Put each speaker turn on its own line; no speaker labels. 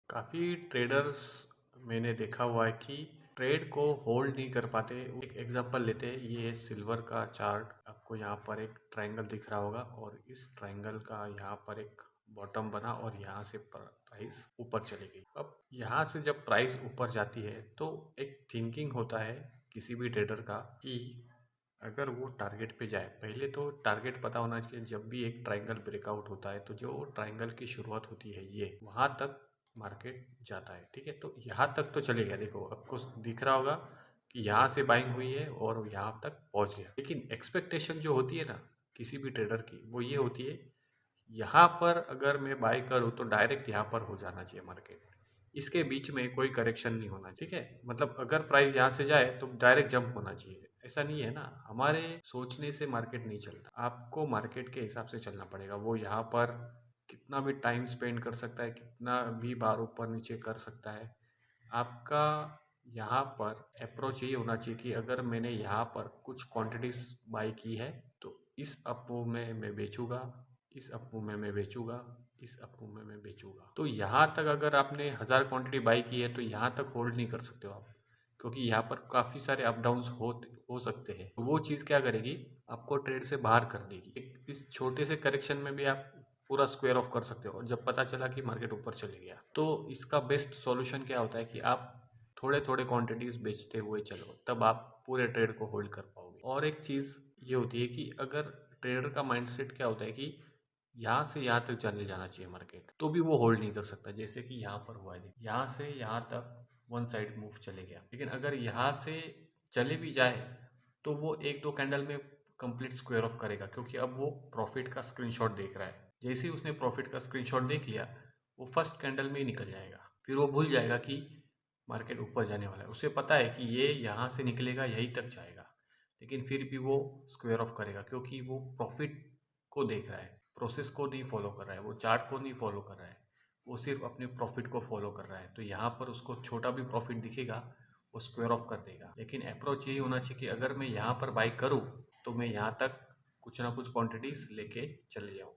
काफ़ी ट्रेडर्स मैंने देखा हुआ है कि ट्रेड को होल्ड नहीं कर पाते। एक एग्जांपल लेते हैं, ये है सिल्वर का चार्ट। आपको यहाँ पर एक ट्रायंगल दिख रहा होगा और इस ट्रायंगल का यहाँ पर एक बॉटम बना और यहाँ से प्राइस ऊपर चली गई। अब यहाँ से जब प्राइस ऊपर जाती है तो एक थिंकिंग होता है किसी भी ट्रेडर का कि अगर वो टारगेट पे जाए, पहले तो टारगेट पता होना चाहिए। जब भी एक ट्रायंगल ब्रेकआउट होता है तो जो ट्रायंगल की शुरुआत होती है ये वहाँ तक मार्केट जाता है, ठीक है। तो यहाँ तक तो चले गया, देखो आपको दिख रहा होगा कि यहाँ से बाइंग हुई है और यहाँ तक पहुँच गया। लेकिन एक्सपेक्टेशन जो होती है ना किसी भी ट्रेडर की, वो ये होती है यहाँ पर अगर मैं बाई करूँ तो डायरेक्ट यहाँ पर हो जाना चाहिए मार्केट, इसके बीच में कोई करेक्शन नहीं होना, ठीक है। मतलब अगर प्राइस यहाँ से जाए तो डायरेक्ट जंप होना चाहिए, ऐसा नहीं है ना। हमारे सोचने से मार्केट नहीं चलता, आपको मार्केट के हिसाब से चलना पड़ेगा। वो यहाँ पर कितना भी टाइम स्पेंड कर सकता है, कितना भी बार ऊपर नीचे कर सकता है। आपका यहाँ पर अप्रोच ये होना चाहिए कि अगर मैंने यहाँ पर कुछ क्वांटिटीज बाई की है तो इस अप में मैं बेचूंगा, इस अप में मैं बेचूंगा, इस अप में मैं बेचूंगा। तो यहाँ तक अगर आपने 1000 क्वांटिटी बाई की है तो यहाँ तक होल्ड नहीं कर सकते हो आप, क्योंकि यहाँ पर काफ़ी सारे अप डाउन्स हो सकते हैं। तो वो चीज़ क्या करेगी, आपको ट्रेड से बाहर कर देगी। इस छोटे से करेक्शन में भी आप पूरा स्क्वायर ऑफ कर सकते हो और जब पता चला कि मार्केट ऊपर चले गया तो इसका बेस्ट सॉल्यूशन क्या होता है कि आप थोड़े थोड़े क्वांटिटीज बेचते हुए चलो, तब आप पूरे ट्रेड को होल्ड कर पाओगे। और एक चीज़ ये होती है कि अगर ट्रेडर का माइंडसेट क्या होता है कि यहाँ से यहाँ तक चले जाना चाहिए मार्केट, तो भी वो होल्ड नहीं कर सकता। जैसे कि यहाँ पर हुआ है, देखिए यहाँ से यहाँ तक वन साइड मूव चले गया, लेकिन अगर यहाँ से चले भी जाए तो वो एक दो कैंडल में कंप्लीट स्क्वायर ऑफ करेगा, क्योंकि अब वो प्रॉफिट का स्क्रीनशॉट देख रहा है। जैसे ही उसने प्रॉफिट का स्क्रीनशॉट देख लिया वो फर्स्ट कैंडल में ही निकल जाएगा, फिर वो भूल जाएगा कि मार्केट ऊपर जाने वाला है। उसे पता है कि ये यहाँ से निकलेगा यहीं तक जाएगा, लेकिन फिर भी वो स्क्वायर ऑफ करेगा क्योंकि वो प्रॉफिट को देख रहा है, प्रोसेस को नहीं फॉलो कर रहा है, वो चार्ट को नहीं फॉलो कर रहा है, वो सिर्फ अपने प्रॉफिट को फॉलो कर रहा है। तो यहाँ पर उसको छोटा भी प्रॉफिट दिखेगा वो स्क्वायर ऑफ कर देगा। लेकिन अप्रोच यही होना चाहिए कि अगर मैं यहाँ पर बाई करूँ तो मैं यहाँ तक कुछ ना कुछ क्वांटिटीज लेके चले जाऊँ।